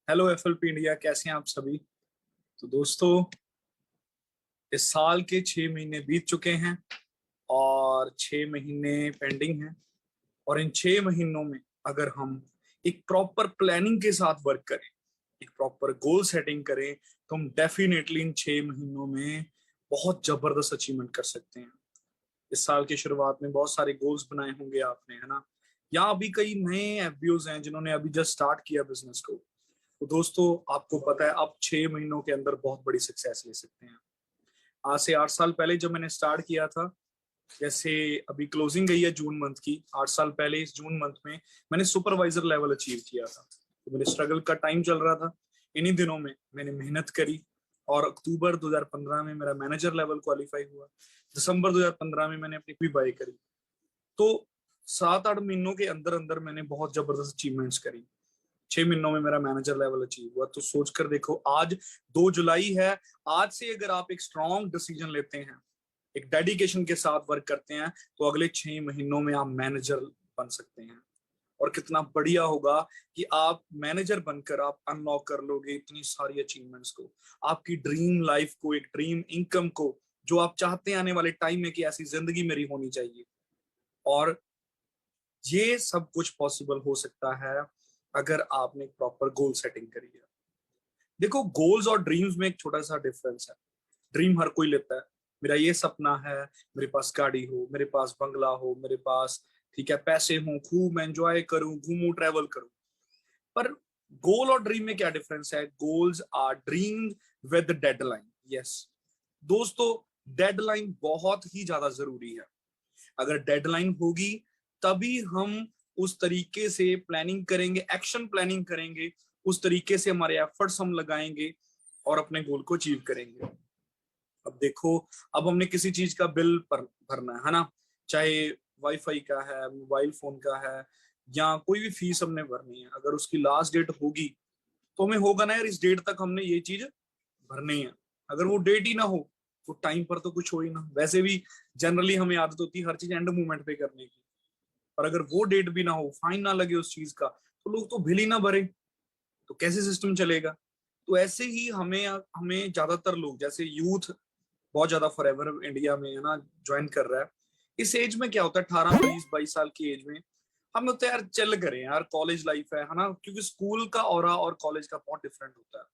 Hello FLP India, कैसे हैं आप सभी। तो दोस्तों, इस साल के 6 महीने बीत चुके हैं और 6 महीने पेंडिंग हैं। और इन 6 महीनों में अगर हम एक प्रॉपर प्लानिंग के साथ वर्क करें, एक प्रॉपर गोल सेटिंग करें, तो हम डेफिनेटली इन 6 महीनों में बहुत जबरदस्त अचीवमेंट कर सकते हैं। इस साल की शुरुआत में बहुत सारे गोल्स बनाए होंगे आपने, है ना। या अभी कई नए एफबीओज हैं जिन्होंने अभी जस्ट स्टार्ट किया बिजनेस को। तो दोस्तों, आपको पता है आप 6 महीनों के अंदर बहुत बड़ी सक्सेस ले सकते हैं। आज से 8 साल पहले जब मैंने स्टार्ट किया था, जैसे अभी क्लोजिंग गई है जून मंथ की, 8 साल पहले इस जून मंथ में मैंने सुपरवाइजर लेवल अचीव किया था। तो मेरे स्ट्रगल का टाइम चल रहा था। इन्हीं दिनों में मैंने मेहनत करी और अक्टूबर 2015 में मेरा मैनेजर लेवल क्वालिफाई हुआ। दिसंबर 2015 में मैंने अपनी बाई करी। तो 7-8 महीनों के अंदर अंदर मैंने बहुत जबरदस्त अचीवमेंट्स करी। 6 महीनों में मेरा मैनेजर लेवल अचीव हुआ। तो सोच कर देखो, आज 2 जुलाई है। आज से अगर आप एक स्ट्रॉन्ग डिसीजन लेते हैं, एक डेडिकेशन के साथ वर्क करते हैं, तो अगले 6 महीनों में आप मैनेजर बन सकते हैं। और कितना बढ़िया होगा कि आप मैनेजर बनकर आप अनलॉक कर लोगे इतनी सारी अचीवमेंट्स को, आपकी ड्रीम लाइफ को, एक ड्रीम इनकम को, जो आप चाहते हैं आने वाले टाइम में कि ऐसी जिंदगी मेरी होनी चाहिए। और ये सब कुछ पॉसिबल हो सकता है अगर आपने प्रॉपर गोल सेटिंग करी है। देखो, गोल्स और ड्रीम्स में एक छोटा सा डिफरेंस है। ड्रीम हर कोई लेता है। मेरा ये सपना है, मेरे पास गाड़ी हो, मेरे पास बंगला हो, मेरे पास, ठीक है, पैसे हो, खूब एंजॉय करूं, घूमूं, ट्रेवल करूं। पर गोल और ड्रीम में क्या डिफरेंस है? Goals are dream with deadline. Yes दोस्तों, डेडलाइन बहुत ही ज्यादा जरूरी है। अगर डेडलाइन होगी तभी हम उस तरीके से प्लानिंग करेंगे, एक्शन प्लानिंग करेंगे, उस तरीके से हमारे एफर्ट्स हम लगाएंगे और अपने गोल को अचीव करेंगे। अब देखो, अब हमने किसी चीज का बिल भरना है ना, चाहे वाईफाई का है, मोबाइल फोन का है, या कोई भी फीस हमने भरनी है। अगर उसकी लास्ट डेट होगी तो हमें होगा ना यार, इस डेट तक हमने ये चीज भरनी है। अगर वो डेट ही ना हो तो टाइम पर तो कुछ हो ही ना। वैसे भी जनरली हमें आदत होती है हर चीज एंड मोमेंट पे करने की। और अगर वो डेट भी ना हो, फाइन ना लगे उस चीज का, तो लोग तो बिल ही ना भरे, तो कैसे सिस्टम चलेगा। तो ऐसे ही हमें हमें ज्यादातर लोग, जैसे यूथ बहुत ज्यादा फॉरएवर इंडिया में है ना ज्वाइन कर रहा है। इस एज में क्या होता है, 18, 20, 22 साल की एज में हम होते हैं यार, चल करें यार, कॉलेज लाइफ है ना। क्योंकि स्कूल का ऑरा और कॉलेज का बहुत डिफरेंट होता है।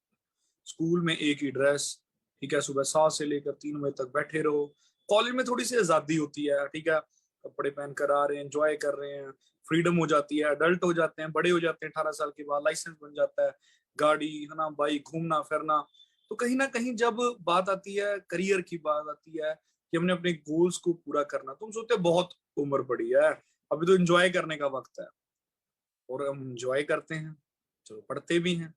स्कूल में एक ही ड्रेस, ठीक है, सुबह 7 से लेकर 3 बजे तक बैठे रहो। कॉलेज में थोड़ी सी आजादी होती है, ठीक है, कपड़े पहन कर आ रहे हैं, एंजॉय कर रहे हैं, फ्रीडम हो जाती है, अडल्ट हो जाते हैं, बड़े हो जाते हैं। 18 साल के बाद लाइसेंस बन जाता है, गाड़ी, है ना, बाइक, घूमना फिरना। तो कहीं ना कहीं जब बात आती है करियर की, बात आती है कि हमने अपने गोल्स को पूरा करना, तो हम सोचते हैं बहुत उम्र पड़ी है, अभी तो एंजॉय करने का वक्त है। और हम एंजॉय करते हैं, चलो पढ़ते भी हैं।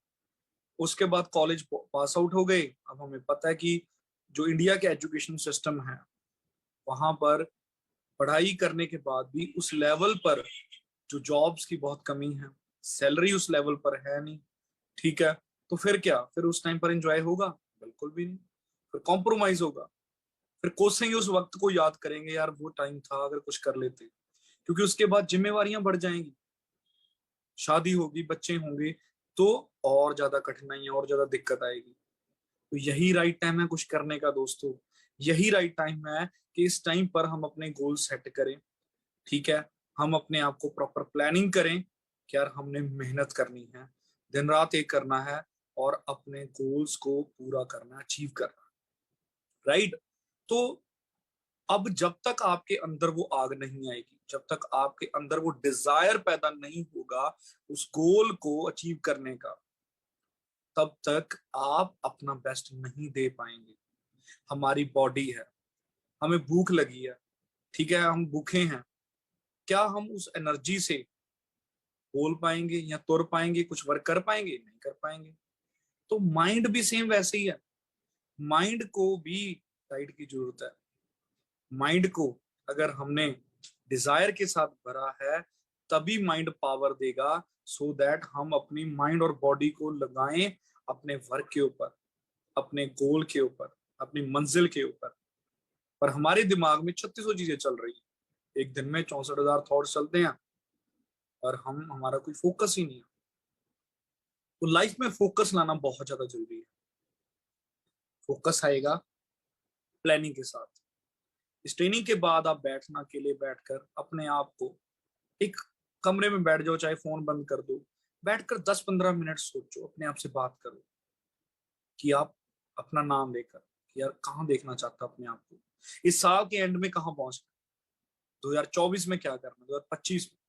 उसके बाद कॉलेज पास आउट हो गए। अब हमें पता है कि जो इंडिया के एजुकेशन सिस्टम है, वहां पर पढ़ाई करने के बाद भी उस लेवल पर जो जॉब्स की बहुत कमी है, सैलरी उस लेवल पर है नहीं, ठीक है। तो फिर क्या, फिर उस टाइम पर एंजॉय होगा? बिल्कुल भी नहीं। फिर कॉम्प्रोमाइज होगा। फिर कोसेंगे, उस वक्त को याद करेंगे, यार वो टाइम था अगर कुछ कर लेते। क्योंकि उसके बाद जिम्मेवारियां बढ़ जाएंगी, शादी होगी, बच्चे होंगे, तो और ज्यादा कठिनाइयां और ज्यादा दिक्कत आएगी। तो यही राइट टाइम है कुछ करने का दोस्तों। यही राइट टाइम है कि इस टाइम पर हम अपने गोल सेट करें, ठीक है। हम अपने आप को प्रॉपर प्लानिंग करें कि यार हमने मेहनत करनी है, दिन रात एक करना है, और अपने गोल्स को पूरा करना, अचीव करना, राइट। तो अब जब तक आपके अंदर वो आग नहीं आएगी, जब तक आपके अंदर वो डिजायर पैदा नहीं होगा उस गोल को अचीव करने का, तब तक आप अपना बेस्ट नहीं दे पाएंगे। हमारी बॉडी है, हमें भूख लगी है, ठीक है, हम भूखे हैं, क्या हम उस एनर्जी से बोल पाएंगे या तुर पाएंगे, कुछ वर्क कर पाएंगे? नहीं कर पाएंगे। तो माइंड भी सेम वैसे ही है। माइंड को भी डाइट की जरूरत है। माइंड को अगर हमने डिजायर के साथ भरा है, तभी माइंड पावर देगा, सो दैट हम अपनी माइंड और बॉडी को लगाएं अपने वर्क के ऊपर, अपने गोल के ऊपर, अपनी मंजिल के ऊपर। पर हमारे दिमाग में 3600 चीजें चल रही है, एक दिन में 64,000 थॉट्स चलते हैं, और हम, हमारा कोई फोकस ही नहीं है। तो लाइफ में फोकस लाना बहुत ज्यादा जरूरी है। फोकस आएगा प्लानिंग के साथ। इस ट्रेनिंग के बाद आप बैठना, अकेले बैठकर अपने आप को एक कमरे में बैठ जाओ, चाहे फोन बंद कर दो, बैठकर 10-15 मिनट सोचो, अपने आप से बात करो कि आप अपना नाम लेकर कि यार कहाँ देखना चाहता अपने आप को, इस साल के एंड में कहाँ पहुंचना, 2024 में क्या करना, 2025 में।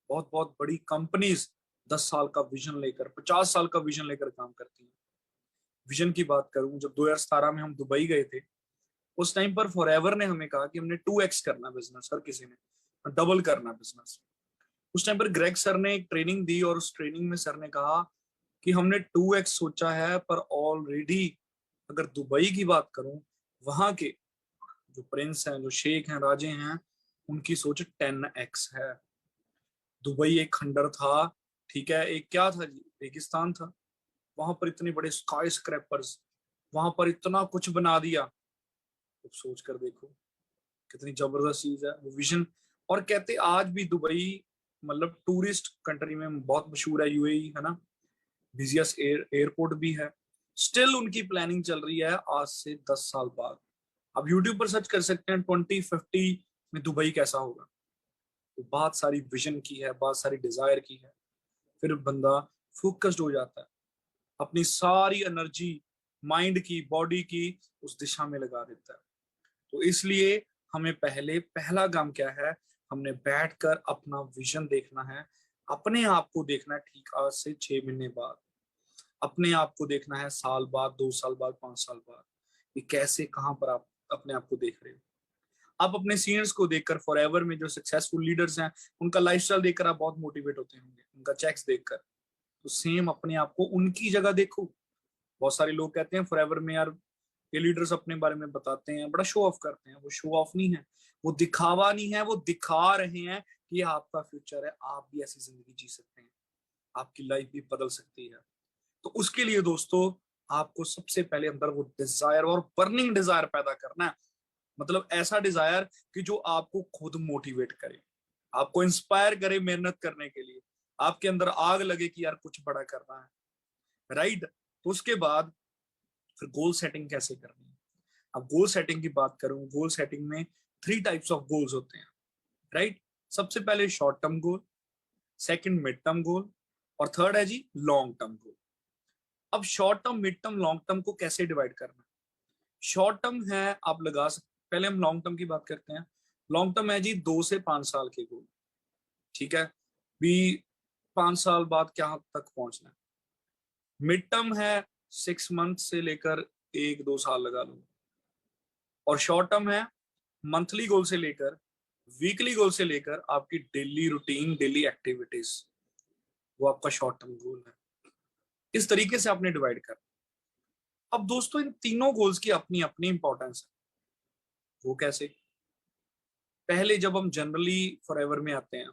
बहुत बहुत बड़ी कंपनीज 10 साल का विजन लेकर, 50 साल का विजन लेकर काम करती हैं। विजन की बात करूं, जब 2017 में हम दुबई गए थे, उस टाइम पर फॉरएवर ने हमें कहा कि हमने 2x करना बिजनेस, हर किसी ने डबल करना बिजनेस। उस टाइम पर ग्रेग सर ने एक ट्रेनिंग दी और उस ट्रेनिंग में सर ने कहा कि हमने 2x सोचा है, पर ऑलरेडी अगर दुबई की बात करूं, वहां के जो प्रिंस हैं, जो शेख हैं, राजे हैं, उनकी सोच 10x है। दुबई एक खंडर था, ठीक है, एक क्या था जी, रेगिस्तान था। वहां पर इतने बड़े स्काई स्क्रैपर्स, वहां पर इतना कुछ बना दिया। तो सोच कर देखो कितनी जबरदस्त चीज है वो विजन। और कहते आज भी दुबई मतलब टूरिस्ट कंट्री में बहुत मशहूर है, यूएई है ना, बिजिएस्ट एयरपोर्ट भी है। स्टिल उनकी प्लानिंग चल रही है आज से 10 साल बाद। आप यूट्यूब पर सर्च कर सकते हैं 2050 में दुबई कैसा होगा। तो बहुत सारी विजन की है, बहुत सारी डिजायर की है। फिर बंदा फोकस्ड हो जाता है, अपनी सारी एनर्जी माइंड की, बॉडी की उस दिशा में लगा देता है। तो इसलिए हमें पहला काम क्या है, हमने बैठकर अपना विजन देखना है, अपने आप को देखना है। ठीक आज से 6 महीने बाद अपने आप को देखना है, साल बाद, 2 साल बाद, 5 साल बाद, ये कैसे, कहां पर आप अपने आप को देख रहे हो। आप अपने सीनियर्स को देखकर, फॉरएवर में जो सक्सेसफुल लीडर्स हैं, उनका लाइफस्टाइल देखकर आप बहुत मोटिवेट होते होंगे, उनका चेक्स देखकर। तो सेम अपने आप को उनकी जगह देखो। बहुत सारे लोग कहते हैं फॉरएवर में यार ये लीडर्स अपने बारे में बताते हैं, बड़ा शो ऑफ करते हैं। वो शो ऑफ नहीं है, वो दिखावा नहीं है, वो दिखा रहे हैं कि ये आपका फ्यूचर है, आप भी ऐसी जिंदगी जी सकते हैं, आपकी लाइफ भी बदल सकती है। तो उसके लिए दोस्तों आपको सबसे पहले अंदर वो डिजायर और बर्निंग डिजायर पैदा करना है। मतलब ऐसा डिजायर कि जो आपको खुद मोटिवेट करे, आपको इंस्पायर करे मेहनत करने के लिए, आपके अंदर आग लगे कि यार कुछ बड़ा करना है, राइट। तो उसके बाद फिर गोल सेटिंग कैसे करनी है। अब गोल सेटिंग की बात करूं, गोल सेटिंग में 3 टाइप्स ऑफ गोल्स होते हैं, राइट। सबसे पहले शॉर्ट टर्म गोल, सेकंड मिड टर्म गोल, और थर्ड है जी लॉन्ग टर्म गोल। अब short term, mid term, long term को कैसे डिवाइड करना है। शॉर्ट टर्म है आप लगा सकते, पहले हम लॉन्ग टर्म की बात करते हैं। लॉन्ग टर्म है जी 2 से 5 साल के गोल, ठीक है, भी 5 साल बाद क्या तक पहुंचना है। मिड टर्म है 6 मंथ से लेकर 1-2 साल लगा लो, और शॉर्ट टर्म है मंथली गोल से लेकर वीकली गोल से लेकर आपकी डेली रूटीन, डेली एक्टिविटीज, वो आपका शॉर्ट टर्म गोल है। इस तरीके से आपने डिवाइड कर। अब दोस्तों इन तीनों गोल्स की अपनी अपनी इंपॉर्टेंस है। वो कैसे, पहले जब हम जनरली फॉरएवर में आते हैं,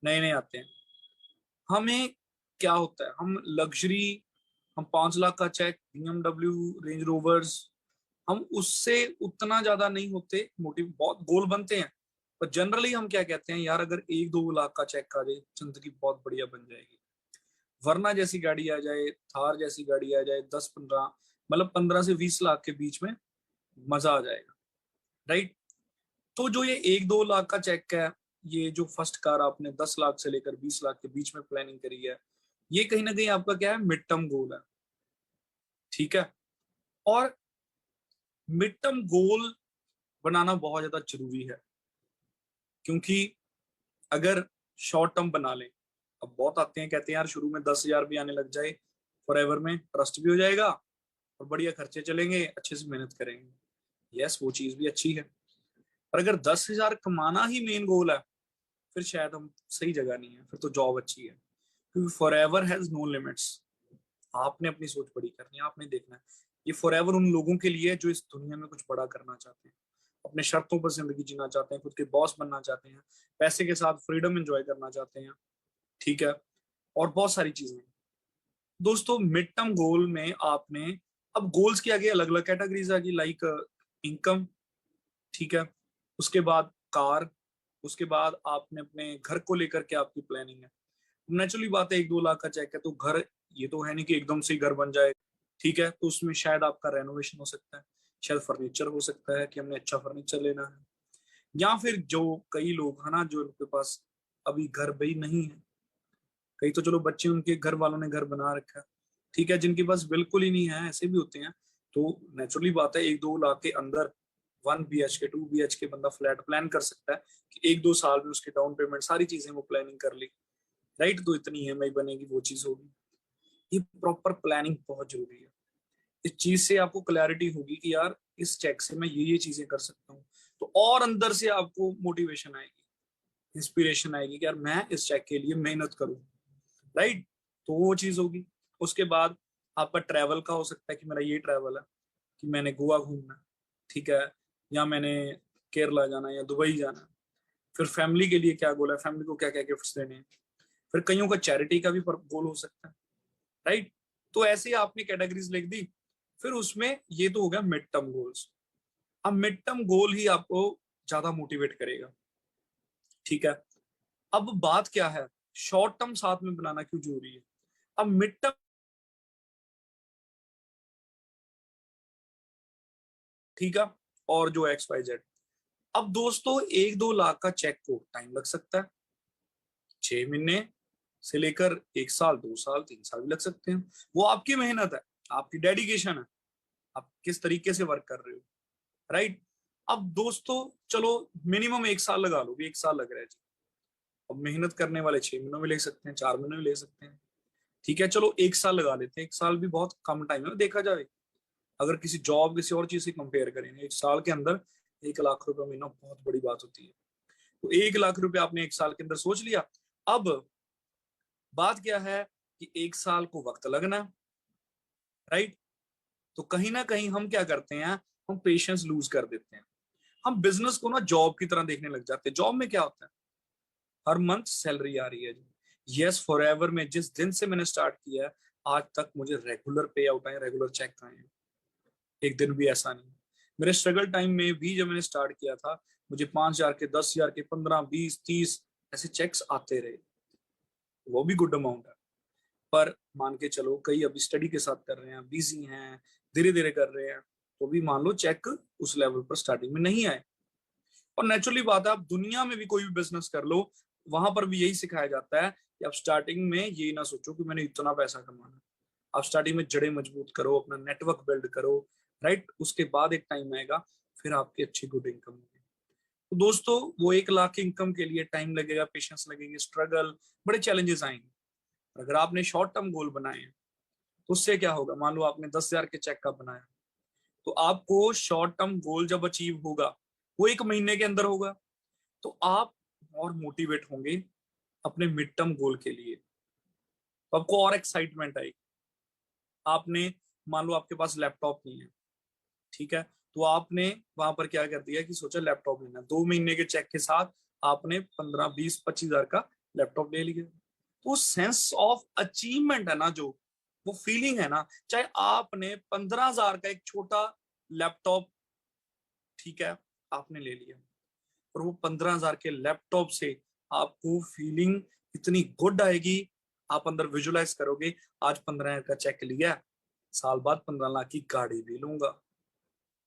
नए नए आते हैं, हमें क्या होता है, हम लग्जरी, हम 5 लाख का चेक, BMW, रेंज रोवर्स, हम उससे उतना ज्यादा नहीं होते मोटिव, बहुत गोल बनते हैं, पर जनरली हम क्या कहते हैं, यार अगर 1-2 लाख का चेक आ जाए जिंदगी बहुत बढ़िया बन जाएगी। वरना जैसी गाड़ी आ जाए, थार जैसी गाड़ी आ जाए, 10-15, मतलब 15 से 20 लाख के बीच में मजा आ जाएगा, राइट। तो जो ये 1-2 लाख का चेक है, ये जो फर्स्ट कार आपने 10 लाख से लेकर 20 लाख के बीच में प्लानिंग करी है, ये कहीं ना कहीं आपका क्या है, मिड टर्म गोल है, ठीक है। और मिड टर्म गोल बनाना बहुत ज्यादा जरूरी है, क्योंकि अगर शॉर्ट टर्म बना लें, अब बहुत आते हैं कहते हैं यार शुरू में 10,000 भी आने लग जाए, फॉरएवर में ट्रस्ट भी हो जाएगा और बढ़िया खर्चे चलेंगे, अच्छे से मेहनत करेंगे। यस, वो चीज भी अच्छी है, पर अगर 10,000 कमाना ही मेन गोल है, फिर शायद हम सही जगह नहीं है, फिर तो जॉब अच्छी है, क्योंकि फॉरएवर हैज नो लिमिट्स। आपने अपनी सोच बड़ी करनी है, आपने देखना है। ये फॉरएवर उन लोगों के लिए है जो इस दुनिया में कुछ बड़ा करना चाहते हैं, अपने शर्तों पर जिंदगी जीना चाहते हैं, खुद के बॉस बनना चाहते हैं, पैसे के साथ फ्रीडम एंजॉय करना चाहते हैं, ठीक है, और बहुत सारी चीजें। दोस्तों मिड टर्म गोल में आपने, अब गोल्स के आगे अलग अलग कैटेगरीज आ गई, लाइक इनकम, ठीक है, उसके बाद कार, उसके बाद आपने अपने घर को लेकर के आपकी प्लानिंग है, नेचुरली बात है, 1-2 लाख का चेक है तो घर, ये तो है नहीं कि एकदम से ही घर बन जाए, ठीक है, तो उसमें शायद आपका रेनोवेशन हो सकता है, शायद फर्नीचर हो सकता है कि हमने अच्छा फर्नीचर लेना है, या फिर जो कई लोग है ना जो उनके पास अभी घर भी नहीं है, कई तो चलो बच्चे उनके घर वालों ने घर बना रखा है, ठीक है, जिनके पास बिल्कुल ही नहीं है, ऐसे भी होते हैं। तो नेचुरली बात है 1-2 लाख के अंदर 1 BHK 2 BHK बंदा फ्लैट प्लान कर सकता है कि 1-2 साल में उसकी डाउन पेमेंट सारी चीजें वो प्लानिंग कर ली, राइट, तो इतनी EMI बनेगी, वो चीज होगी। ये प्रॉपर प्लानिंग बहुत जरूरी है। इस चीज से आपको क्लैरिटी होगी कि यार इस चेक से मैं ये चीजें कर सकता हूँ, तो और अंदर से आपको मोटिवेशन आएगी, इंस्पिरेशन आएगी कि यार मैं इस चेक के लिए मेहनत करूँ, राइट, तो वो चीज होगी। उसके बाद आपका ट्रैवल का हो सकता है कि मेरा ये ट्रैवल है कि मैंने गोवा घूमना है, ठीक है, या मैंने केरला जाना है या दुबई जाना है। फिर फैमिली के लिए क्या गोल है, फैमिली को क्या क्या गिफ्ट्स देने हैं। फिर कईयों का चैरिटी का भी गोल हो सकता है, राइट, तो ऐसे ही आपने कैटेगरीज लिख दी। फिर उसमें ये तो हो गया मिड टर्म गोल्स। अब मिड टर्म गोल ही आपको ज्यादा मोटिवेट करेगा, ठीक है। अब बात क्या है, शॉर्ट टर्म साथ में बनाना क्यों जरूरी है। अब मिड टर्म, ठीक है, और जो XYZ। अब दोस्तों 1-2 लाख का चेक को टाइम लग सकता है, 6 महीने से लेकर 1 साल, 2 साल, 3 साल भी लग सकते हैं। वो आपकी मेहनत है, आपकी डेडिकेशन है, आप किस तरीके से वर्क कर रहे हो, राइट। अब दोस्तों चलो मिनिमम 1 साल लगा लो, 1 साल लग रहा है जी। अब मेहनत करने वाले 6 महीनों में ले सकते हैं, 4 महीनों में ले सकते हैं, ठीक है, चलो 1 साल लगा लेते हैं। 1 साल भी बहुत कम टाइम है देखा जाए, अगर किसी जॉब किसी और चीज से कंपेयर करेंगे 1 साल के अंदर 1 लाख रुपए महीना बहुत बड़ी बात होती है। तो 1 लाख रुपए आपने 1 साल के अंदर सोच लिया। अब बात क्या है कि 1 साल को वक्त लगना, राइट, तो कहीं ना कहीं हम क्या करते हैं, हम पेशेंस लूज कर देते हैं। हम बिजनेस को ना जॉब की तरह देखने लग जाते हैं। जॉब में क्या होता है, हर मंथ सैलरी आ रही है जी, यस, फॉर एवर में जिस दिन से मैंने स्टार्ट किया है आज तक मुझे रेगुलर पे आउट आए, रेगुलर चेक आए हैं, एक दिन भी ऐसा नहीं। मेरे स्ट्रगल टाइम में भी जब मैंने स्टार्ट किया था, मुझे 5,000 के, 10,000 के, 15, 20, 30 ऐसे चेक्स आते रहे, वो भी गुड अमाउंट है। पर मान के चलो कई अभी स्टडी के साथ कर रहे हैं, बिजी हैं, धीरे धीरे कर रहे हैं, तो भी मान लो चेक उस लेवल पर स्टार्टिंग में नहीं आए। और नेचुरली बात है, आप दुनिया में भी कोई भी बिजनेस कर लो, वहां पर भी यही सिखाया जाता है कि आप स्टार्टिंग में ये ना सोचो कि मैंने इतना पैसा कमाना। आप स्टार्टिंग में जड़ें मजबूत करो, अपना नेटवर्क बिल्ड करो, राइट, उसके बाद एक टाइम आएगा फिर आपकी अच्छी गुड इनकम होगी। तो दोस्तों वो 1 लाख की इनकम के लिए टाइम लगेगा, पेशेंस लगेंगे, स्ट्रगल, बड़े चैलेंजेस आएंगे। अगर आपने शॉर्ट टर्म गोल बनाए हैं तो उससे क्या होगा, मान लो आपने 10,000 के चेक का बनाया, तो आपको शॉर्ट टर्म गोल जब अचीव होगा, वो 1 महीने के अंदर होगा, तो आप और मोटिवेट होंगे अपने मिड टर्म गोल के लिए, तो आपको और एक्साइटमेंट आएगी। आपने, मान लो आपके पास लैपटॉप नहीं है, ठीक है, तो आपने वहां पर क्या कर दिया कि सोचा लैपटॉप लेना, 2 महीने के चेक के साथ आपने 15, 20, 25 हजार का लैपटॉप ले लिया। तो सेंस ऑफ अचीवमेंट है ना, जो वो फीलिंग है ना, चाहे आपने 15,000 का एक छोटा लैपटॉप, ठीक है, आपने ले लिया, और वो 15,000 के लैपटॉप से आपको फीलिंग इतनी गुड आएगी, आप अंदर विजुलाइज करोगे आज 15,000 का चेक लिया, साल बाद 15 लाख की गाड़ी भी लूंगा।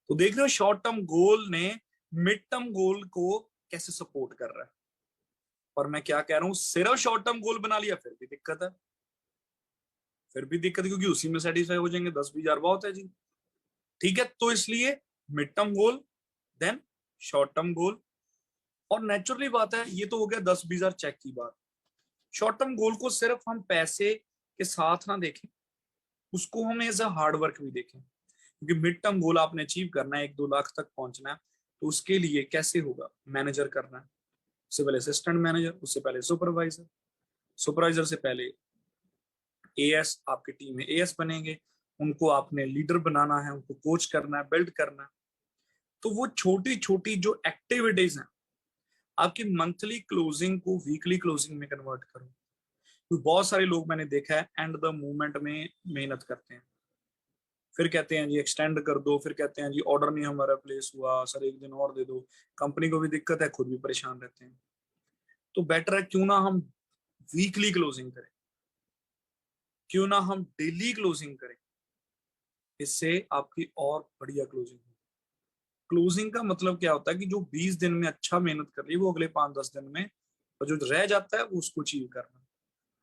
तो देख रहे हो शॉर्ट टर्म गोल ने मिड टर्म गोल को कैसे सपोर्ट कर रहा है। और मैं क्या कह रहा हूं, सिर्फ शॉर्ट टर्म गोल बना लिया फिर भी दिक्कत है, फिर भी दिक्कत है, क्योंकि उसी में सेटिस्फाई हो जाएंगे, 10-20 हजार बहुत है जी, ठीक है। तो इसलिए mid term goal, then short term goal. और नेचुरली बात है, ये तो हो गया 10-20 हजार चेक की बात। शॉर्ट टर्म गोल को सिर्फ हम पैसे के साथ ना देखें, उसको हम एज अ हार्ड वर्क भी देखें, क्योंकि मिड टर्म गोल आपने अचीव करना है, 1-2 लाख तक पहुंचना है, तो उसके लिए कैसे होगा, मैनेजर करना है, उससे पहले असिस्टेंट मैनेजर, उससे पहले सुपरवाइजर, सुपरवाइजर से पहले AS, आपकी टीम में AS बनेंगे, उनको आपने लीडर बनाना है, उनको कोच करना है, बिल्ड करना है। तो वो छोटी छोटी जो एक्टिविटीज हैं, आपकी मंथली क्लोजिंग को वीकली क्लोजिंग में कन्वर्ट करो। तो बहुत सारे लोग मैंने देखा है एंड द मोमेंट में मेहनत करते हैं, फिर कहते हैं जी एक्सटेंड कर दो, फिर कहते हैं जी ऑर्डर नहीं हमारा प्लेस हुआ सर, एक दिन और दे दो। कंपनी को भी दिक्कत है, खुद भी परेशान रहते हैं। तो बेटर है क्यों ना हम वीकली क्लोजिंग करें, क्यों ना हम डेली क्लोजिंग करें, इससे आपकी और बढ़िया क्लोजिंग होगी। क्लोजिंग का मतलब क्या होता है कि जो 20 दिन में अच्छा मेहनत कर रही है वो अगले 5-10 दिन में, और जो रह जाता है वो उसको अचीव करना।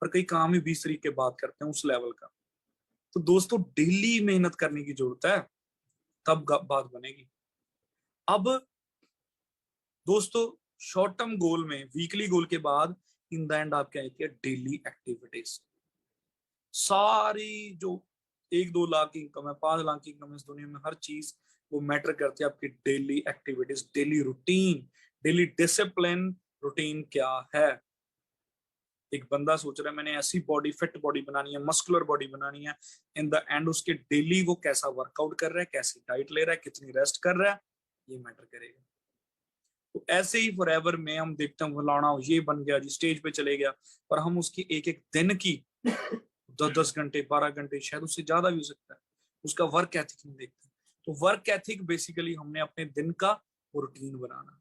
पर कई काम ही 20 तारीख के बाद करते हैं उस लेवल का। तो दोस्तों डेली मेहनत करने की जरूरत है, तब बात बनेगी। अब दोस्तों शॉर्ट टर्म गोल में, वीकली गोल के बाद इन द एंड आप क्या है डेली एक्टिविटीज। सारी जो 1-2 लाख की इनकम है, 5 लाख की इनकम है, इस दुनिया में हर चीज वो मैटर करती है। आपकी daily activities, daily routine, daily discipline routine क्या है। एक बंदा सोच रहा है मैंने ऐसी बॉडी, फिट बॉडी बनानी है, मस्कुलर बॉडी बनानी है, इन द एंड उसके डेली वो कैसा वर्कआउट कर रहा है, कैसी डाइट ले रहा है, कितनी रेस्ट कर रहा है, ये मैटर करेगा। तो ऐसे ही फॉरएवर में हम देखते हैं फलाना ये बन गया जी, स्टेज पे चले गया, पर हम उसकी एक एक दिन की 10-10 घंटे, 12 घंटे, शायद उससे ज्यादा भी हो सकता है, उसका वर्क एथिक नहीं देखते। तो वर्क एथिक बेसिकली हमने अपने दिन का वो रूटीन बनाना,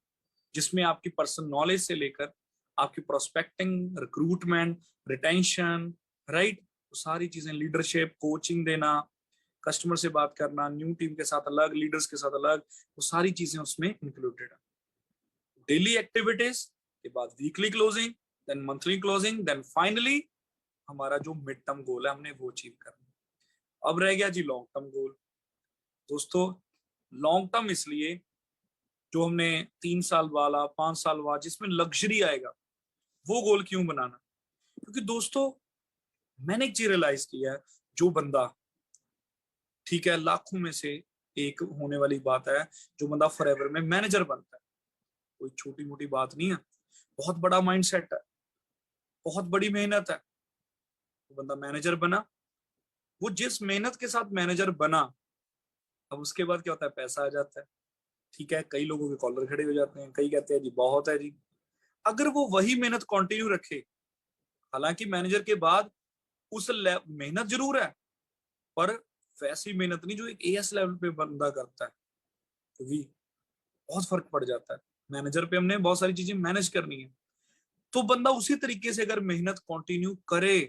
जिसमें आपकी पर्सनल नॉलेज से लेकर आपकी प्रोस्पेक्टिंग, रिक्रूटमेंट, रिटेंशन, राइट, तो सारी चीजें, लीडरशिप, कोचिंग देना, कस्टमर से बात करना, न्यू टीम के साथ अलग, लीडर्स के साथ अलग, वो सारी चीजें उसमें इंक्लूडेड है। डेली एक्टिविटीज के बाद weekly closing, then monthly closing, then finally हमारा जो मिड टर्म गोल है हमने वो अचीव करना। अब रह गया जी लॉन्ग टर्म गोल। दोस्तों लॉन्ग टर्म इसलिए, जो हमने 3 साल वाला, 5 साल वाला, जिसमें लग्जरी आएगा, वो गोल क्यों बनाना। क्योंकि दोस्तों मैंने एक चीज रियलाइज किया है, जो बंदा, ठीक है लाखों में से एक होने वाली बात है, जो बंदा फॉरएवर में मैनेजर बनता है, कोई छोटी मोटी बात नहीं है, बहुत बड़ा माइंडसेट है, बहुत बड़ी मेहनत है। वो बंदा मैनेजर बना, वो जिस मेहनत के साथ मैनेजर बना, अब उसके बाद क्या होता है, पैसा आ जाता है। ठीक है, कई लोगों के कॉलर खड़े हो जाते हैं, कई कहते हैं जी बहुत है जी। अगर वो वही मेहनत कंटिन्यू रखे, हालांकि मैनेजर के बाद उस मेहनत जरूर है, पर वैसी मेहनत नहीं जो एक एएस लेवल पे बंदा करता है, क्योंकि बहुत फर्क पड़ जाता है। मैनेजर पे हमने बहुत सारी चीजें मैनेज करनी है, तो बंदा उसी तरीके से अगर मेहनत कंटिन्यू करे,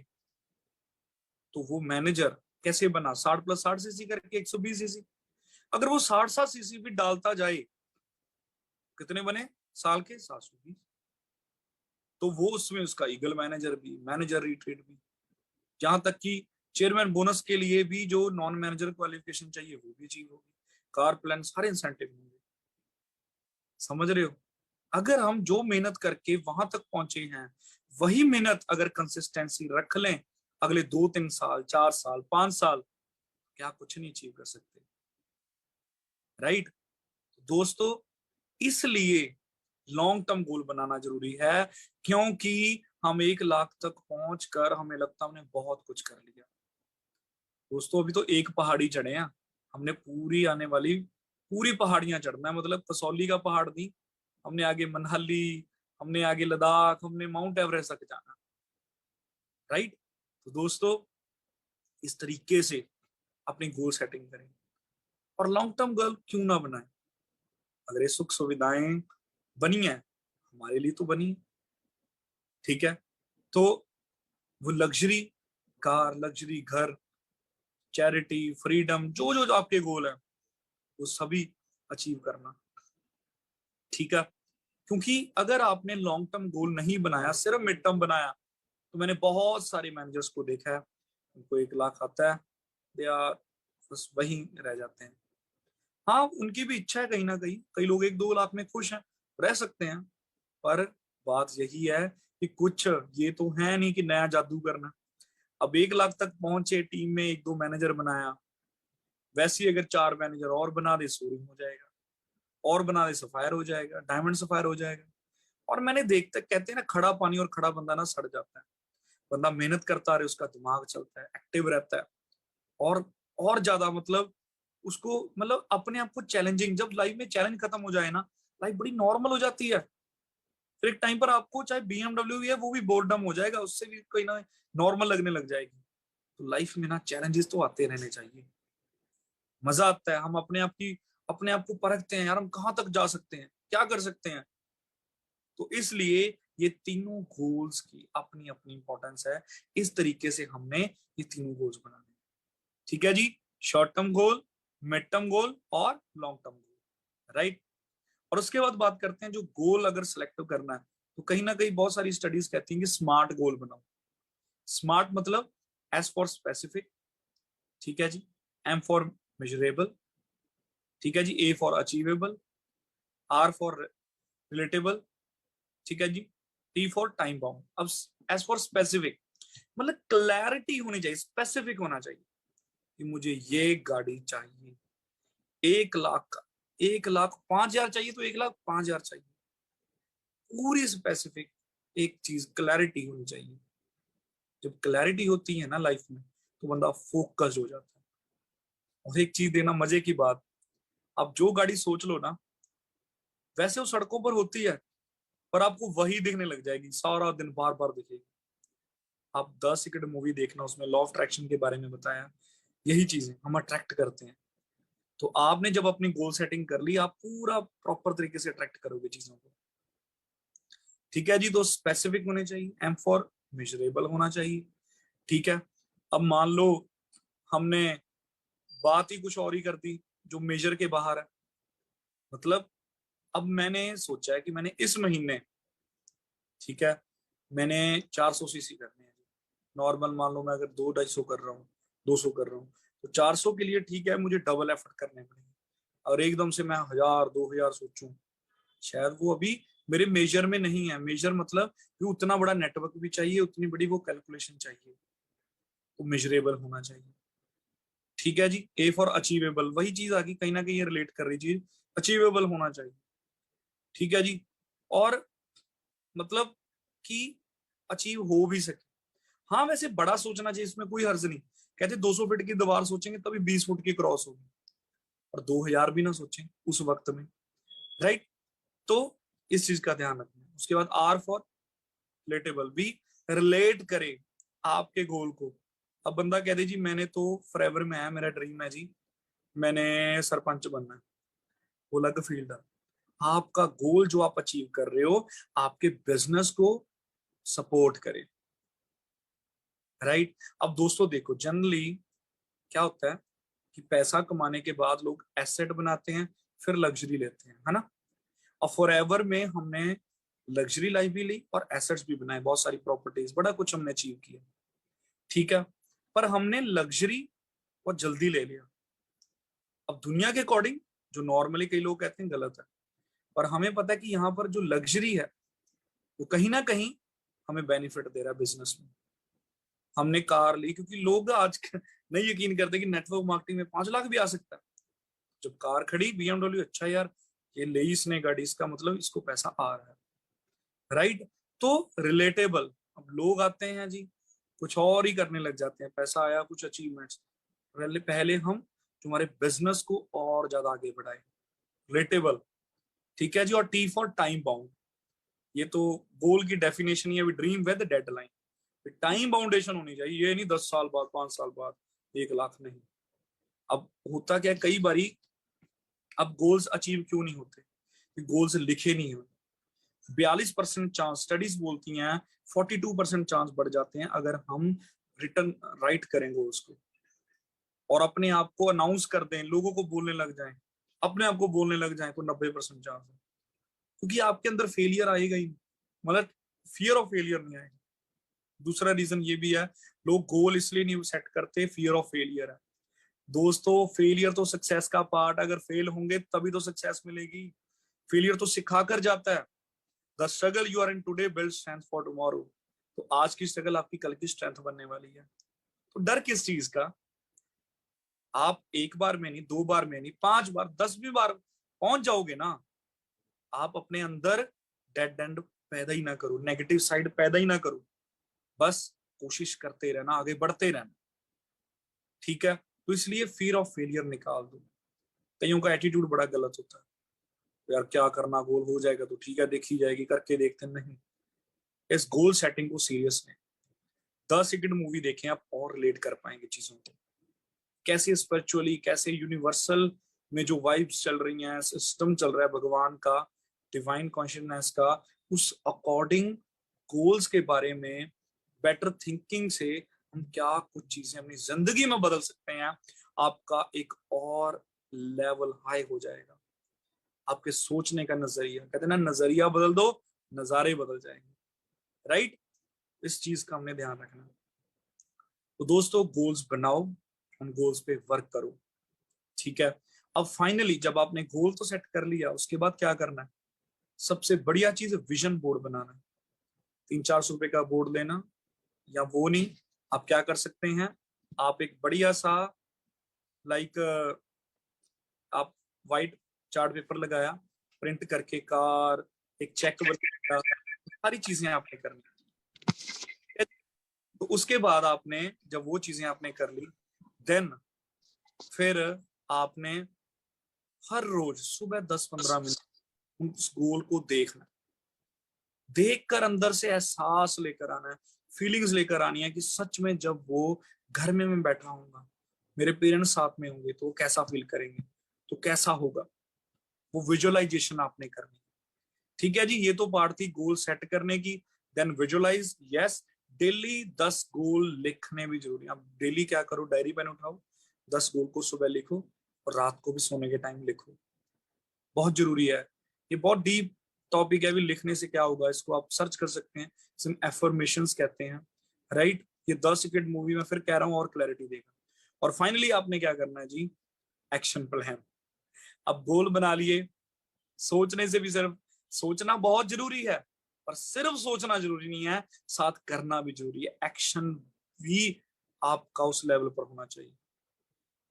तो वो मैनेजर कैसे बना, 60+60 सीसी करके 120 सीसी। अगर वो 60-60 सीसी भी डालता जाए, कितने बने साल के, 720। तो वो उसमें उसका ईगल मैनेजर भी, मैनेजर रिट्रीट भी, जहां तक कि चेयरमैन बोनस के लिए भी जो नॉन मैनेजर क्वालिफिकेशन चाहिए वो भी अचीव होगी, कार प्लान, सारे इंसेंटिव होंगे। समझ रहे हो। अगर हम जो मेहनत करके वहां तक पहुंचे हैं, वही मेहनत अगर कंसिस्टेंसी रख लें अगले 2-3 साल, 4 साल, 5 साल, क्या कुछ नहीं अचीव कर सकते, राइट। दोस्तों इसलिए लॉन्ग टर्म गोल बनाना जरूरी है, क्योंकि हम 1 लाख तक पहुंचकर हमें लगता है हमने बहुत कुछ कर लिया। दोस्तों अभी तो एक पहाड़ी चढ़े हैं, हमने पूरी आने वाली पूरी पहाड़ियां चढ़ना है, मतलब कसौली का पहाड़ नहीं, हमने आगे मनाली, हमने आगे लद्दाख, हमने माउंट एवरेस्ट तक जाना, राइट। तो दोस्तों इस तरीके से अपनी गोल सेटिंग करें, और लॉन्ग टर्म गोल क्यों ना बनाए, अगर ये सुख सुविधाएं बनी है हमारे लिए तो बनी है, ठीक है। तो वो लग्जरी कार, लग्जरी घर, चैरिटी, फ्रीडम, जो जो आपके गोल है वो सभी अचीव करना, ठीक है। क्योंकि अगर आपने लॉन्ग टर्म गोल नहीं बनाया, सिर्फ मिड टर्म बनाया, तो मैंने बहुत सारे मैनेजर्स को देखा है, उनको 1 लाख आता है, दे आर बस वहीं रह जाते हैं। हाँ उनकी भी इच्छा है कहीं ना कहीं, कई लोग 1-2 लाख में खुश हैं, रह सकते हैं, पर बात यही है कि कुछ ये तो है नहीं कि नया जादू करना। अब 1 लाख तक पहुंचे, टीम में 1-2 मैनेजर बनाया, वैसे ही अगर 4 मैनेजर और बना दे, सोरिंग हो जाएगा, और बना दे सफायर हो जाएगा, डायमंड सफायर हो जाएगा। और मैंने देखता, कहते हैं ना खड़ा पानी और खड़ा बंदा ना सड़ जाता है, बंदा मेहनत करता रहे, उसका दिमाग चलता है, एक्टिव रहता है, और और ज्यादा मतलब उसको, मतलब अपने आप को चैलेंजिंग, जब लाइफ में चैलेंज खत्म हो जाए ना, लाइफ बड़ी नॉर्मल हो जाती है। फिर एक टाइम पर आपको चाहे बीएमडब्ल्यू भी है वो भी बोर्डम हो जाएगा, उससे भी कोई ना नॉर्मल लगने लग जाएगी। तो लाइफ में ना चैलेंजेस तो आते रहने चाहिए, मजा आता है, हम अपने आप को परखते हैं यार, हम कहाँ तक जा सकते हैं, क्या कर सकते हैं। तो इसलिए ये तीनों गोल्स की अपनी अपनी इंपॉर्टेंस है। इस तरीके से हमने ये तीनों गोल्स बनाने। ठीक है जी, short term goal, mid term goal और लॉन्ग टर्म गोल, राइट। और उसके बाद बात करते हैं जो गोल अगर सिलेक्ट करना है तो कहीं ना कहीं बहुत सारी स्टडीज कहती हैं कि स्मार्ट गोल बनाओ। स्मार्ट मतलब एस फॉर स्पेसिफिक, ठीक है जी, एम फॉर मेजरेबल, ठीक है जी, A for achievable, R for relatable, ठीक है जी, टी फॉर टाइम बाउंड। अब एस फॉर स्पेसिफिक मतलब क्लैरिटी होनी चाहिए, स्पेसिफिक होना चाहिए कि मुझे ये गाड़ी चाहिए, 1 लाख का, 1,05,000 चाहिए तो 1,05,000 चाहिए, पूरी स्पेसिफिक एक चीज क्लैरिटी होनी चाहिए। जब क्लैरिटी होती है ना लाइफ में तो बंदा फोकस हो जाता है। और एक चीज देना मजे की बात, आप जो गाड़ी सोच लो ना वैसे वो सड़कों पर होती है, पर आपको वही दिखने लग जाएगी, सारा दिन बार बार दिखेगी। आप 10 सेकंड मूवी देखना, उसमें लॉ ऑफ अट्रैक्शन के बारे में बताया, यही चीजें हम अट्रैक्ट करते हैं। तो आपने जब अपनी गोल सेटिंग कर ली, आप पूरा प्रॉपर तरीके से अट्रैक्ट करोगे चीजों को। ठीक है जी, तो स्पेसिफिक होने चाहिए, एम फॉर मेजरेबल होना चाहिए। ठीक है, अब मान लो हमने बात ही कुछ और ही कर दी जो मेजर के बाहर है। मतलब अब मैंने सोचा है कि मैंने इस महीने, ठीक है, मैंने 400 सीसी करने हैं। नॉर्मल मान लो मैं अगर 200-250 कर रहा हूँ, 200 कर रहा हूँ, तो 400 के लिए ठीक है मुझे डबल एफर्ट करने पड़ेंगे। और एकदम से मैं 1,000-2,000 सोचूं, शायद वो अभी मेरे मेजर में नहीं है। मेजर मतलब कि उतना बड़ा नेटवर्क भी चाहिए, उतनी बड़ी वो कैलकुलेशन चाहिए, तो मेजरेबल होना चाहिए। ठीक है जी, ए फॉर अचीवेबल, वही चीज आ गई कहीं ना कहीं ये रिलेट कर रही चीज, अचीवेबल होना चाहिए। ठीक है जी, और मतलब कि अचीव हो भी सके। हाँ वैसे बड़ा सोचना चाहिए, इसमें कोई हर्ज नहीं। कहते 200 फीट की दीवार सोचेंगे तभी 20 फुट की क्रॉस होगी, और 2,000 भी ना सोचें उस वक्त में, राइट। तो इस चीज का ध्यान रखना। उसके बाद आर फॉर रिलेटेबल, भी रिलेट करे आपके गोल को। अब बंदा कह दे जी मैंने तो फॉरएवर में है, मेरा ड्रीम है जी, मैंने सरपंच बनना है, वो अलग फील्ड है। आपका गोल जो आप अचीव कर रहे हो आपके बिजनेस को सपोर्ट करे, राइट। अब दोस्तों देखो जनरली क्या होता है कि पैसा कमाने के बाद लोग एसेट बनाते हैं, फिर लग्जरी लेते हैं, है ना। और फॉरएवर में हमने लग्जरी लाइफ भी ली और एसेट्स भी बनाए, बहुत सारी प्रॉपर्टीज, बड़ा कुछ हमने अचीव किया, ठीक है। पर हमने लग्जरी बहुत जल्दी ले लिया। अब दुनिया के अकॉर्डिंग जो नॉर्मली कई लोग कहते हैं गलत है, पर हमें पता है कि यहाँ पर जो लग्जरी है वो कहीं ना कहीं हमें बेनिफिट दे रहा है बिजनेस में। हमने कार ली क्योंकि लोग आज नहीं यकीन करते कि नेटवर्क मार्केटिंग में 5 लाख भी आ सकता है। जब कार खड़ी BMW, अच्छा यार ये ले इसने गाड़ी, इसका मतलब इसको पैसा आ रहा है, राइट। तो रिलेटेबल, अब लोग आते हैं जी कुछ और ही करने लग जाते हैं, पैसा आया कुछ अचीवमेंट्स, पहले पहले हम तुम्हारे बिजनेस को और ज्यादा आगे बढ़ाए, रिलेटेबल। ठीक है जी, और टी फॉर टाइम बाउंड, ये तो गोल की डेफिनेशन है, ड्रीम विद डेडलाइन। टाइम बाउंडेशन होनी चाहिए, ये नहीं 10 साल बाद, 5 साल बाद 1 लाख, नहीं। अब होता क्या कई बारी, अब गोल्स अचीव क्यों नहीं होते, गोल्स लिखे नहीं होते। 42% चांस स्टडीज बोलती हैं, 42% चांस बढ़ जाते हैं अगर हम रिटर्न राइट करें गोल्स को, और अपने आप को अनाउंस कर दें, लोगों को बोलने लग जाएं, अपने आप को बोलने लग जाएं, तो 90% चांस है। क्योंकि आपके अंदर फेलियर आएगा ही, मतलब फियर ऑफ फेलियर नहीं आएगा। दूसरा रीजन ये भी है, लोग गोल इसलिए नहीं सेट करते, फियर ऑफ फेलियर है। दोस्तों फेलियर तो सक्सेस का पार्ट, अगर फेल होंगे तभी तो सक्सेस मिलेगी। फेलियर तो सिखा कर जाता है। The struggle you are in today build strength for tomorrow. तो आज की स्ट्रगल आपकी कल की स्ट्रेंथ बनने वाली है। तो डर किस चीज का, आप एक बार में नहीं, 2 बार में नहीं, 5 बार 10वीं बार पहुंच जाओगे ना। आप अपने अंदर डेड एंड पैदा ही ना करो, नेगेटिव साइड पैदा ही ना करो, बस कोशिश करते रहना, आगे बढ़ते रहना, ठीक है। तो इसलिए फियर ऑफ फेलियर निकाल दो। कईयों का एटीट्यूड बड़ा गलत होता है, तो यार क्या करना, गोल हो जाएगा तो ठीक है, देखी जाएगी, करके देखते नहीं। इस गोल सेटिंग को सीरियस लें। 10 सेकंड मूवी देखें आप और रिलेट कर पाएंगे चीजों को, कैसे स्पिरिचुअली, कैसे यूनिवर्सल में जो वाइब्स चल रही हैं, सिस्टम चल रहा है भगवान का, डिवाइन कॉन्शियसनेस का, उस अकॉर्डिंग गोल्स के बारे में बेटर थिंकिंग से हम क्या कुछ चीजें अपनी जिंदगी में बदल सकते हैं, आपका एक और लेवल हाई हो जाएगा। आपके सोचने का नजरिया, कहते हैं ना, नजरिया बदल दो नजारे बदल जाएंगे, राइट। इस चीज का हमने ध्यान रखना। तो दोस्तों, गोल्स बनाओ, उन गोल्स पे वर्क करो, ठीक है। अब फाइनली जब आपने गोल तो सेट कर लिया, उसके बाद क्या करना है? सबसे बढ़िया चीज विजन बोर्ड बनाना है। 300-400 रुपए का बोर्ड लेना, या वो नहीं, आप क्या कर सकते हैं, आप एक बढ़िया सा लाइक आप वाइट चार्ट पेपर लगाया, प्रिंट करके कार, एक चेक बनाया, सारी चीजें आपने करनी। तो उसके बाद आपने जब वो चीजें आपने कर ली, देन फिर आपने हर रोज सुबह 10-15 मिनट उस गोल को देखना, देखकर अंदर से एहसास लेकर आना है, फीलिंग्स लेकर आनी है कि सच में जब वो घर में मैं बैठा हूंगा, मेरे पेरेंट्स साथ में होंगे, तो वो कैसा फील करेंगे, तो कैसा होगा, वो विजुअलाइजेशन आपने करनी। ठीक है जी, ये तो पार्ट थी गोल सेट करने की। देन विजुअलाइज, यस, डेली 10 गोल लिखने भी जरूरी है। अब डेली क्या करो, डायरी पेन उठाओ, 10 गोल को सुबह लिखो और रात को भी सोने के टाइम लिखो, बहुत जरूरी है। ये बहुत डीप टॉपिक है, अभी लिखने से क्या होगा, इसको आप सर्च कर सकते हैं, इसमें एफर्मेशंस कहते हैं, राइट। ये 10 सेकंड मूवी में फिर कह रहा हूं और क्लैरिटी देगा। और फाइनली आपने क्या करना है जी, एक्शन प्लान। अब गोल बना लिए, सोचने से भी सिर्फ सोचना बहुत जरूरी है, पर सिर्फ सोचना जरूरी नहीं है, साथ करना भी जरूरी है। एक्शन भी आपका उस लेवल पर होना चाहिए।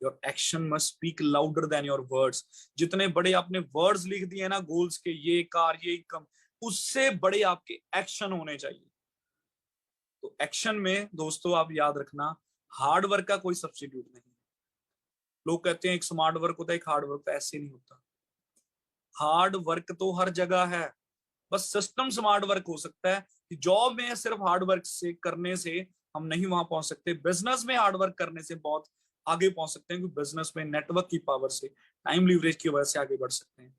Your action must speak louder than your words. जितने बड़े आपने वर्ड्स लिख दिए ना गोल्स के, ये कार, ये इनकम, उससे बड़े आपके एक्शन होने चाहिए। तो एक्शन में दोस्तों आप याद रखना, हार्ड वर्क का कोई सब्स्टिट्यूट नहीं। लोग कहते हैं एक स्मार्ट वर्क होता है, एक हार्ड वर्क, तो ऐसे नहीं होता। हार्ड वर्क तो हर जगह है, बस सिस्टम स्मार्ट वर्क हो सकता है कि जॉब में सिर्फ हार्ड वर्क से करने से हम नहीं वहां पहुंच सकते। बिजनेस में हार्ड वर्क करने से बहुत आगे पहुंच सकते हैं, क्योंकि बिजनेस में नेटवर्क की पावर से, टाइम लीवरेज की वजह से आगे बढ़ सकते हैं।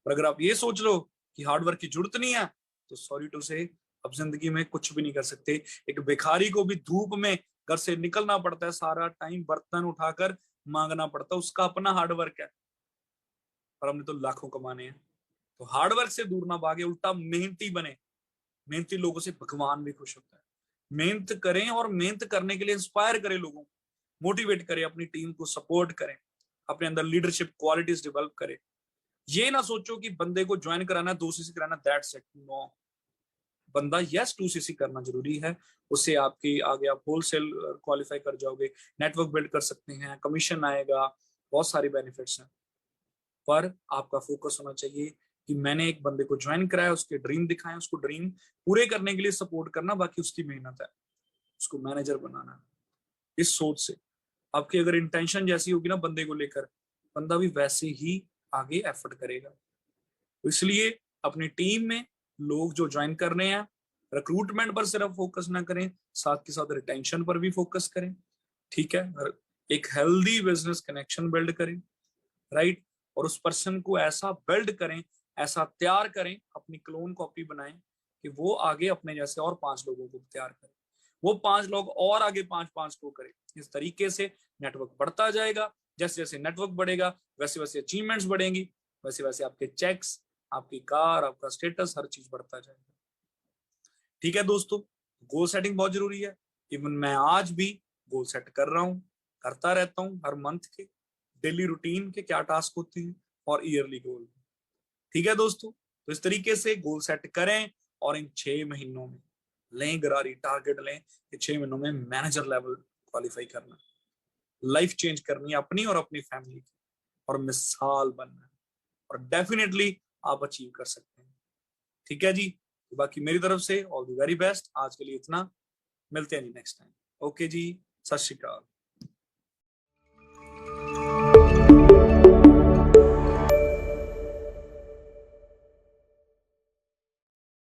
पर अगर आप ये सोच लो कि हार्ड वर्क की जरूरत नहीं है, तो सॉरी टू से अब जिंदगी में कुछ भी नहीं कर सकते। एक भिखारी को भी धूप में घर से निकलना पड़ता है, सारा टाइम बर्तन उठाकर मांगना पड़ता है, उसका अपना हार्ड वर्क है। पर हमने तो लाखों कमाने हैं। तो हार्ड वर्क से दूर ना भागे, उल्टा मेहनती बने। मेहनती लोगों से भगवान भी खुश होता है। मेहनत करें और मेहनत करने के लिए इंस्पायर करें लोगों को, मोटिवेट करें, अपनी टीम को सपोर्ट करें, अपने अंदर लीडरशिप क्वालिटीज डेवलप करें। ये ना सोचो कि बंदे को ज्वाइन कराना, 2 CC कराना, दैट्स इट। नो, बंदा यस 2 CC करना जरूरी है, उससे आपकी आगे आप होलसेल क्वालिफाई कर जाओगे, नेटवर्क बिल्ड कर सकते हैं, कमीशन आएगा, बहुत सारे बेनिफिट्स हैं। पर आपका फोकस होना चाहिए कि मैंने एक बंदे को ज्वाइन कराया, उसके ड्रीम दिखाए, उसको ड्रीम पूरे करने के लिए सपोर्ट करना, बाकी उसकी मेहनत है, उसको मैनेजर बनाना है। इस सोच से आपकी अगर इंटेंशन जैसी होगी ना बंदे को लेकर, बंदा भी वैसे ही आगे एफर्ट करेगा। तो इसलिए अपनी टीम में लोग जो ज्वाइन कर रहे हैं, रिक्रूटमेंट पर सिर्फ फोकस ना करें, साथ के साथ रिटेंशन पर भी फोकस करें, ठीक है। एक हेल्दी बिजनेस कनेक्शन बिल्ड करें, राइट। और उस पर्सन को ऐसा बिल्ड करें, ऐसा तैयार करें, अपनी क्लोन कॉपी बनाएं कि वो आगे अपने जैसे और 5 लोगों को तैयार करें, वो 5 लोग और आगे 5-5 को करें। इस तरीके से नेटवर्क बढ़ता जाएगा। जैसे जैसे नेटवर्क बढ़ेगा, वैसे वैसे अचीवमेंट्स बढ़ेंगी, वैसे वैसे आपके चेक्स, आपकी कार, आपका स्टेटस, हर चीज बढ़ता जाएगा। ठीक है दोस्तों, गोल सेटिंग बहुत जरूरी है। इवन मैं आज भी गोल सेट कर रहा हूँ, करता रहता हूँ। हर मंथ के डेली रूटीन के क्या टास्क होते हैं और ईयरली गोल। ठीक है दोस्तों, तो इस तरीके से गोल सेट करें और इन 6 महीनों में लें गरारी, टारगेट लें कि 6 महीनों में मैनेजर लेवल क्वालिफाई करना, लाइफ चेंज करनी है अपनी और अपनी फैमिली की, और मिसाल बनना है। और डेफिनेटली आप अचीव कर सकते हैं। ठीक है जी, तो बाकी मेरी तरफ से ऑल द वेरी बेस्ट। आज के लिए इतना, मिलते हैं जी नेक्स्ट टाइम। ओके जी, सत श्री अकाल।